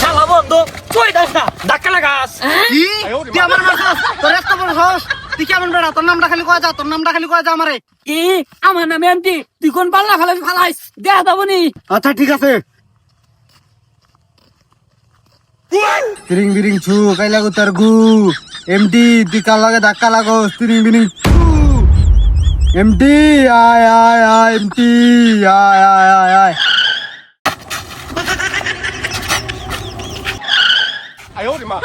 শালা বন্ধু কই দাস না ধাক্কা লাগাস কি তুই আমার মারছস তোর এত বড় সাহস তুই কেমন বেড়া তোর নামটা খালি কয়া যা তোর নামটা খালি কয়া যা আমারে কি আমার নামে এমটি তুই কোন পাল্লা ফালাইস দেখা যাবনি। আচ্ছা ঠিক আছে তিরিং বিরিং ছু কাই লাগু তার গু এমডি তুই কাল লাগে ধাক্কা লাগোস তিরিং বিরিং ছু এমডি আয় আয় আয় এমডি আয় আয় আয় আয় 哎呦我的妈！